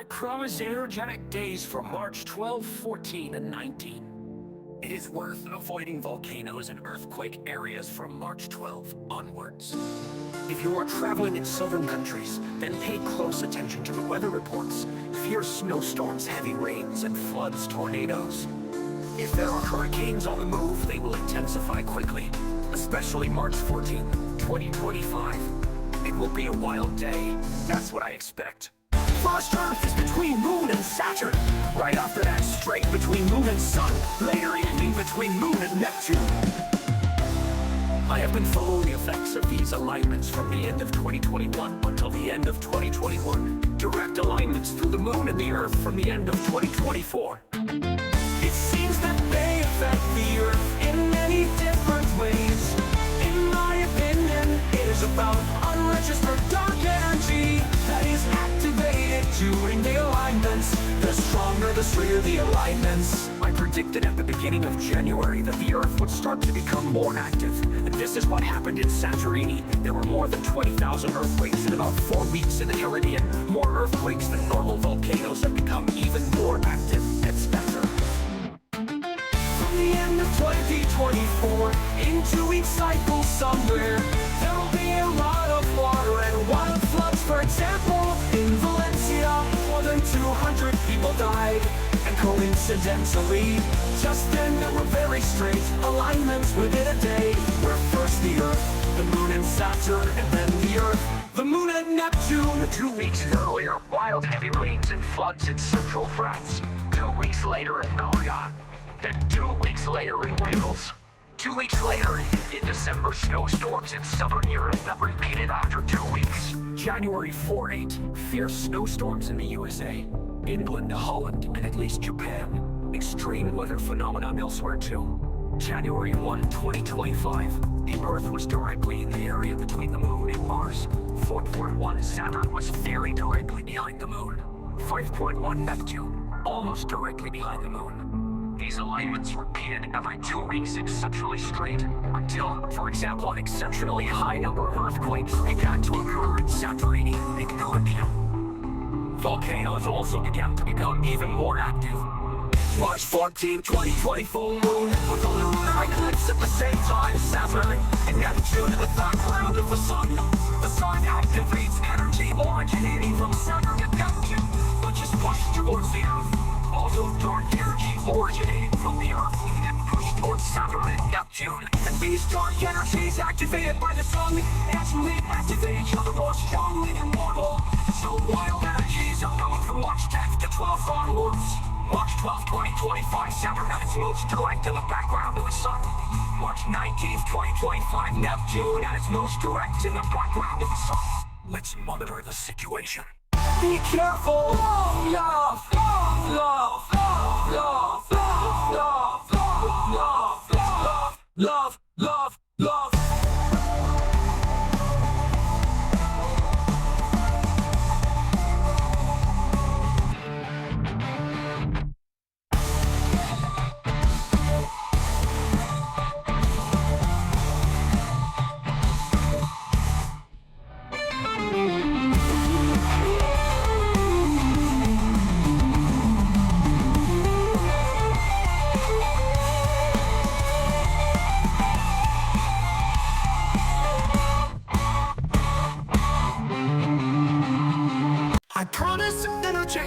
I promise energetic days for March 12, 14, and 19. It is worth avoiding volcanoes and earthquake areas from March 12 onwards. If you are traveling in southern countries, then pay close attention to the weather reports. Fierce snowstorms, heavy rains, and floods, tornadoes. If there are hurricanes on the move, they will intensify quickly, especially March 14, 2025. It will be a wild day. That's what I expect. First Earth is between Moon and Saturn. Right after that, straight between Moon and Sun. Later evening between Moon and Neptune. I have been following the effects of these alignments from the end of 2021 until the end of 2021. Direct alignments through the Moon and the Earth from the end of 2024. It seems that they affect the Earth in many different ways. In my opinion, it is about unregistered dark energy that is activated during the alignments. The stronger, the straighter the alignments. I predicted at the beginning of January that the Earth would start to become more active, and this is what happened in Savorinen. There were more than 20,000 earthquakes in about 4 weeks in the Caribbean. More earthquakes than normal volcanoes have become even more active. It's better. From the end of 2024, in 2 week cycles somewhere, there will be a lot of water and wild floods. For example, in Valencia, more than 200 people died. And coincidentally, just then there were very straight alignments within a day, where first the Earth, the Moon and Saturn, and then the Earth, the Moon and Neptune. 2 weeks earlier, wild heavy rains and floods in central France. 2 weeks later in Orient. Then 2 weeks later in Wales. 2 weeks later in December, snowstorms in southern Europe that repeated after 2 weeks. January 4-8, fierce snowstorms in the USA, England, Holland, and at least Japan. Extreme weather phenomenon elsewhere too. January 1, 2025, the Earth was directly in the area between the Moon and Mars. 4.1 Saturn was very directly behind the Moon. 5.1 Neptune, almost directly behind the Moon. These alignments repeated every 2 weeks exceptionally straight, until, for example, an exceptionally high number of earthquakes began to occur in Saturn, Indonesia. Volcanoes also began to become even more active. March 14, 2024, Moon with a lunar eclipse at the same time. Saturn and Neptune in the background of the Sun. The Sun activates energy originating from Saturn and Neptune, which is pushed towards the Earth. Also, dark energy originating from the Earth and pushed towards Saturn and Neptune. And these dark energies activated by the Sun naturally activate each other more strongly than normal. So wild energies are known from March 10th to 12th onwards. March 12th, 2025, Saturn at its most direct in the background of the Sun. March 19th, 2025, Neptune at its most direct in the background of the Sun. Let's monitor the situation. Be careful! Love, love, love, love, love, love, love, love, love, love, love, love. I promise energy.